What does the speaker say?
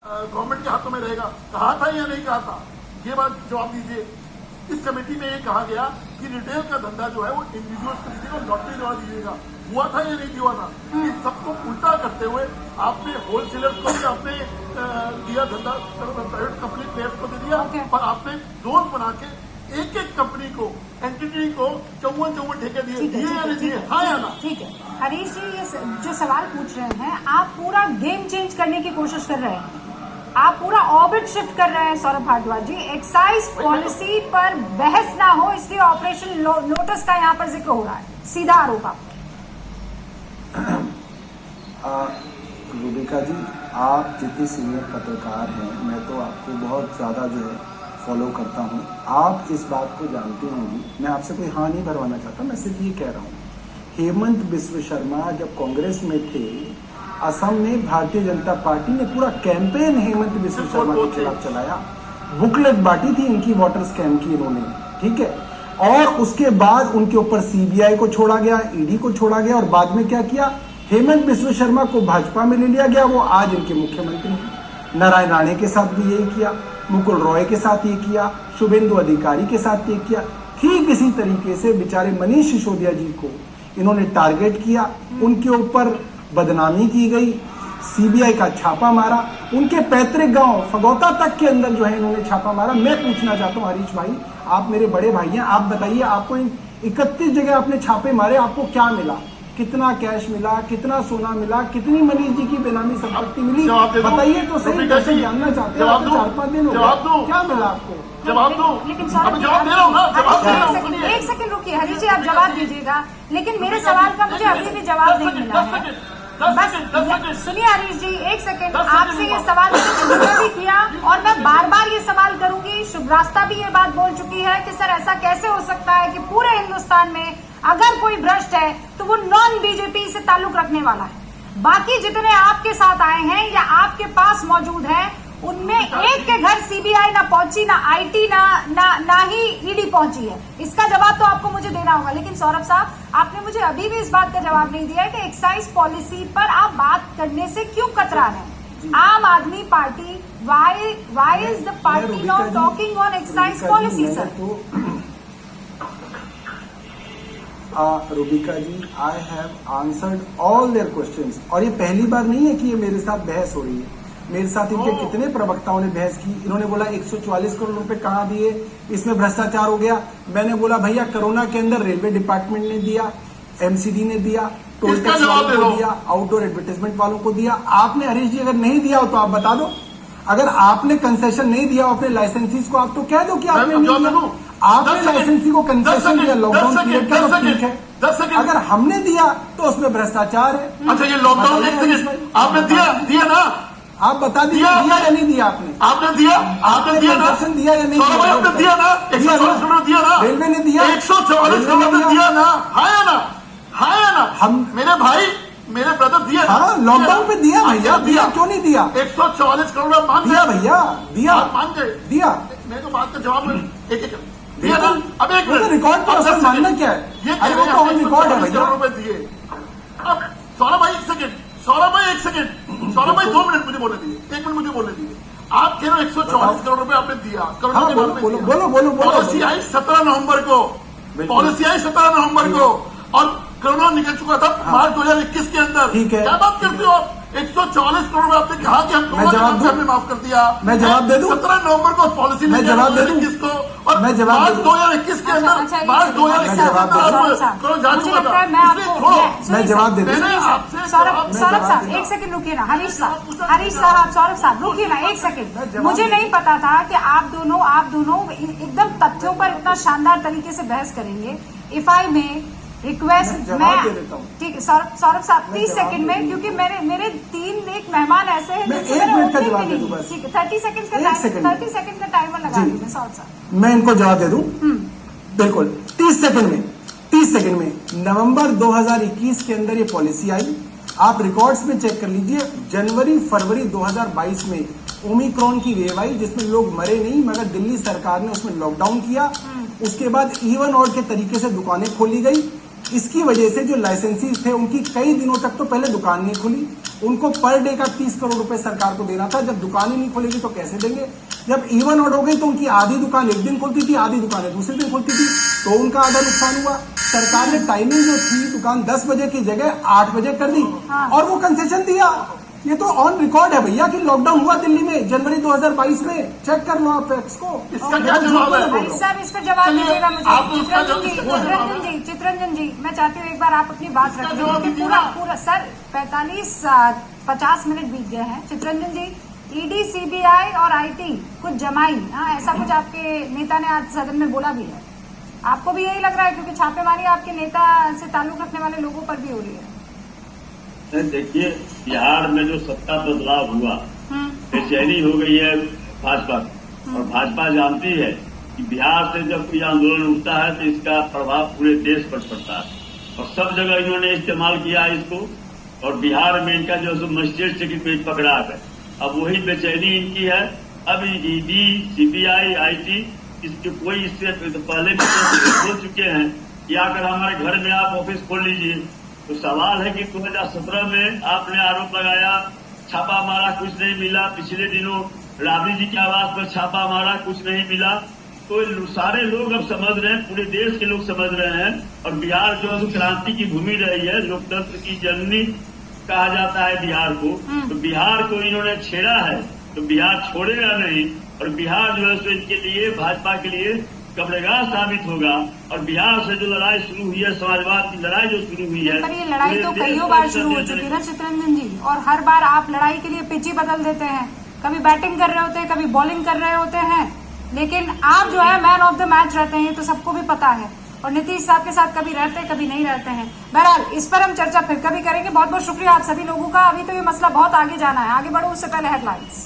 Government के हाथों में रहेगा, कहा था या नहीं कहा था, ये बात जवाब दीजिए। इस कमेटी में ये कहा गया कि रिटेल का धंधा जो है वो इंडिविजुअल्स को दीजिएगा, लॉटरी द्वारा दीजिएगा, हुआ था या नहीं हुआ था? इन सबको उल्टा करते हुए आपने होलसेलर्स को भी आपने दिया धंधा, प्राइवेट कंपनी प्लेयर्स को दे दिया, और आपने जोन बना के एक एक कंपनी को, एंटिटी को 54 ठेके दिए या नहीं दिए? हाँ या ना? ठीक है हरीश जी, ये जो सवाल पूछ रहे हैं आप पूरा गेम चेंज करने की कोशिश कर रहे हैं, आप पूरा ऑर्बिट शिफ्ट कर रहे हैं सौरभ भारद्वाज जी। एक्साइज पॉलिसी पर बहस ना हो इसलिए ऑपरेशन लोटस का यहाँ पर जिक्र हो रहा है, सीधा आरोप आप। रूबिका जी, आप जितने सीनियर पत्रकार हैं, मैं तो आपको बहुत ज्यादा जो है फॉलो करता हूं, आप इस बात को जानते होंगी, मैं आपसे कोई हाँ नहीं भरवाना चाहता, मैं सिर्फ ये कह रहा हूँ, हेमंत बिस्व शर्मा जब कांग्रेस में थे, असम में भारतीय जनता पार्टी ने पूरा कैंपेन हेमंत बिस्व शर्मा के खिलाफ चलाया, बुकलेट बांटी थी इनकी वाटर स्कैम की इन्होंने, ठीक है, और उसके बाद उनके ऊपर सीबीआई को छोड़ा गया, ईडी को छोड़ा गया, और बाद में क्या किया, हेमंत बिस्व शर्मा को भाजपा में ले लिया गया, वो आज इनके मुख्यमंत्री हैं। नारायण राणे के साथ भी यही किया, मुकुल रॉय के साथ ये किया, शुभेंदु अधिकारी के साथ ये किया, ठीक इसी तरीके से बेचारे मनीष सिसोदिया जी को इन्होंने टारगेट किया, उनके ऊपर बदनामी की गई, सीबीआई का छापा मारा, उनके पैतृक गांव फगौता तक के अंदर जो है इन्होंने छापा मारा। मैं पूछना चाहता हूं हरीश भाई, आप मेरे बड़े भाई हैं, आप बताइए, आपको 31 जगह आपने छापे मारे, आपको क्या मिला, कितना कैश मिला, कितना सोना मिला, कितनी मनीष जी की बेनामी संपत्ति मिली, बताइए तो सही, कैसे जानना चाहते हैं। 4-5 दिन हो गए, क्या मिला आपको? जवाब दो। लेकिन जवाब दे रहा हूँ ना, एक सेकंड रुकिए हरीश जी, आप जवाब दीजिएगा, लेकिन मेरे सवाल का मुझे अभी भी जवाब नहीं मिला है। बस सुनिए हरीश जी, एक सेकंड, आपसे ये सवाल मैंने भी किया और मैं बार बार ये सवाल करूंगी। शुभ रास्ता भी ये बात बोल चुकी है कि सर ऐसा कैसे हो सकता है कि पूरे हिंदुस्तान में अगर कोई भ्रष्ट है तो वो नॉन बीजेपी से ताल्लुक रखने वाला है, बाकी जितने आपके साथ आए हैं या आपके पास मौजूद हैं उनमें एक के घर सीबीआई ना पहुंची, ना आईटी, ना ही ईडी पहुंची है। इसका जवाब तो आपको मुझे देना होगा। लेकिन सौरभ साहब, आपने मुझे अभी भी इस बात का जवाब नहीं दिया है कि एक्साइज पॉलिसी पर आप बात करने से क्यों कतरा रहे हैं? Aam Aadmi Party, why is the party not talking on excise policy sir? Rubika ji, I have answered all their questions, और ये पहली बार नहीं है कि ये मेरे साथ बहस हो रही है। मेरे साथ इनके कितने प्रवक्ताओं ने बहस की, इन्होंने बोला 144 करोड़ रुपए कहाँ दिए, इसमें भ्रष्टाचार हो गया। मैंने बोला भैया कोरोना के अंदर रेलवे डिपार्टमेंट ने दिया, एमसीडी ने दिया, टोल टैक्स वालों को दिया, आउटडोर एडवर्टाइजमेंट वालों को दिया। आपने हरीश जी अगर नहीं दिया हो तो आप बता दो, अगर आपने कंसेशन नहीं दिया अपने लाइसेंसीज को, आप तो कह दो कि आपने नहीं दिया। आपने लाइसेंसी को कंसेशन दिया लॉकडाउन पीरियड का, तो ठीक है। अगर हमने दिया तो उसमें भ्रष्टाचार है। अच्छा, ये लॉकडाउन आपने दिया ना, आप बता दीजिए, दिया या नहीं दिया आपने? आपने दिया ना, कंसेशन दिया या नहीं दिया? आपने दिया ना, 144 करोड़ दिया ना, रेलवे ने दिया, 144 करोड़ दिया ना, हाँ या ना? हाँ या ना? हम मेरे भाई, मेरे ब्रदर दिया, हाँ लॉकडाउन पे दिया भैया, दिया क्यों नहीं दिया? 144 करोड़ मान दिया भैया, दिया, मान गए, दिया। मेरे को बात का जवाब एक दिया ना। अब एक मिनट, रिकॉर्ड पर असर मानना क्या है? ये वो तो ऑन रिकॉर्ड है भैया। रुपए दिए। अब सौरभ भाई एक सेकंड, सौरभ भाई 2 मिनट मुझे बोलने दिए, 1 मिनट मुझे बोलने दिए। आप कह रहे हो 144 करोड़ रुपए आपने दिया, हाँ, बोलो। पॉलिसी आई 17 नवंबर को, पॉलिसी आई 17 नवंबर को, और कोरोना निकल चुका था मार्च 2021 के अंदर। ठीक है, क्या बात करते हो आप? 144 करोड़ आपने कहा कि हम हमने माफ कर दिया। मैं जवाब दे दूं? 17 नवंबर को पॉलिसी, मैं जवाब दे दूं? को, और मैं जवाब मार्च 2021 के अंदर, मार्च 2021 के अंदर जा चुका था। मैं जवाब दे दूं? सौरभ साहब एक सेकंड रुकिए ना, हरीश साहब, सौरभ साहब रुकिए ना एक सेकंड। मुझे नहीं पता था कि आप दोनों एकदम तथ्यों पर इतना शानदार तरीके से बहस करेंगे। इफ आई में रिक्वेस्ट, मैं ठीक है सौरभ साहब 30 सेकंड में, क्योंकि मेरे 3 एक मेहमान ऐसे हैं मैं 1 मिनट का जवाब दे दूं बस। ठीक है, 30 सेकंड का टाइमर लगा दूंगा सौरभ साहब। मैं इनको जवाब दे दूं? बिल्कुल, 30 सेकंड में नवंबर 2021 के अंदर ये पॉलिसी आई। आप रिकॉर्ड्स में चेक कर लीजिए, जनवरी फरवरी 2022 में ओमिक्रॉन की वेव आई, जिसमें लोग मरे नहीं, मगर दिल्ली सरकार ने उसमें लॉकडाउन किया। उसके बाद इवन ऑड के तरीके से दुकानें खोली गई। इसकी वजह से जो लाइसेंसीज थे उनकी कई दिनों तक तो पहले दुकान नहीं खुली, उनको पर डे का 30 करोड़ रुपए सरकार को देना था। जब दुकानें नहीं खोलेगी तो कैसे देंगे? जब इवन आउट हो गई तो उनकी आधी दुकान एक दिन खुलती थी, आधी दुकानें दूसरे दिन खुलती थी, तो उनका आधा नुकसान हुआ। सरकार ने टाइमिंग जो थी दुकान 10 बजे की जगह 8 बजे कर दी और वो कंसेशन दिया। ये तो ऑन रिकॉर्ड है भैया कि लॉकडाउन हुआ दिल्ली में जनवरी 2022 में। चेक कर लो आप फैक्ट्स को। इसका क्या जवाब है? भाई साहब इस पर जवाब दीजिएगा मुझे। आप तो उसका चित्रंजन जी मैं चाहती हूँ एक बार आप अपनी बात रखिए क्योंकि पूरा सर 50 मिनट बीत गए हैं। चित्रंजन जी, ईडी, सीबीआई और आईटी कुछ जमाई, ऐसा कुछ आपके नेता ने आज सदन में बोला भी है। आपको भी यही लग रहा है? क्योंकि छापेमारी आपके नेता से ताल्लुक रखने वाले लोगों पर भी हो रही है। देखिए, बिहार में जो सत्ता बदलाव हुआ, बेचैनी हो गई है भाजपा और भाजपा जानती है कि बिहार से जब कोई आंदोलन उठता है तो इसका प्रभाव पूरे देश पर पड़ता है और सब जगह इन्होंने इस्तेमाल किया इसको और बिहार में इनका जो मजिस्ट्रेट से पेज पकड़ा है। अब वही बेचैनी इनकी है। अब ईडी, सीबीआई, आईटी इसके कोई इससे पहले भी बोल चुके हैं कि आकर हमारे घर में आप ऑफिस खोल लीजिए। तो सवाल है कि 2017 में आपने आरोप लगाया, छापा मारा, कुछ नहीं मिला। पिछले दिनों राबड़ी जी के आवास पर छापा मारा, कुछ नहीं मिला। तो सारे लोग अब समझ रहे हैं, पूरे देश के लोग समझ रहे हैं और बिहार जो है क्रांति की भूमि रही है, लोकतंत्र की जननी कहा जाता है बिहार को। तो बिहार को इन्होंने छेड़ा है तो बिहार छोड़ेगा नहीं और बिहार जो है सो इनके लिए, भाजपा के लिए कब्रगाह साबित होगा। और बिहार से जो लड़ाई शुरू हुई है, समाजवाद की लड़ाई जो शुरू हुई है, पर ये लड़ाई तो कईयों बार शुरू हो चुकी है ना चित्रंजन जी, और हर बार आप लड़ाई के लिए पिच ही बदल देते हैं। कभी बैटिंग कर रहे होते हैं, कभी बॉलिंग कर रहे होते हैं, लेकिन आप जो है मैन ऑफ द मैच रहते हैं, ये तो सबको भी पता है। और नीतीश साहब के साथ कभी रहते हैं, कभी नहीं रहते हैं। बहरहाल इस पर हम चर्चा फिर कभी करेंगे। बहुत बहुत शुक्रिया आप सभी लोगों का। अभी तो ये मसला बहुत आगे जाना है, आगे बढ़ो उससे पहले हेडलाइंस।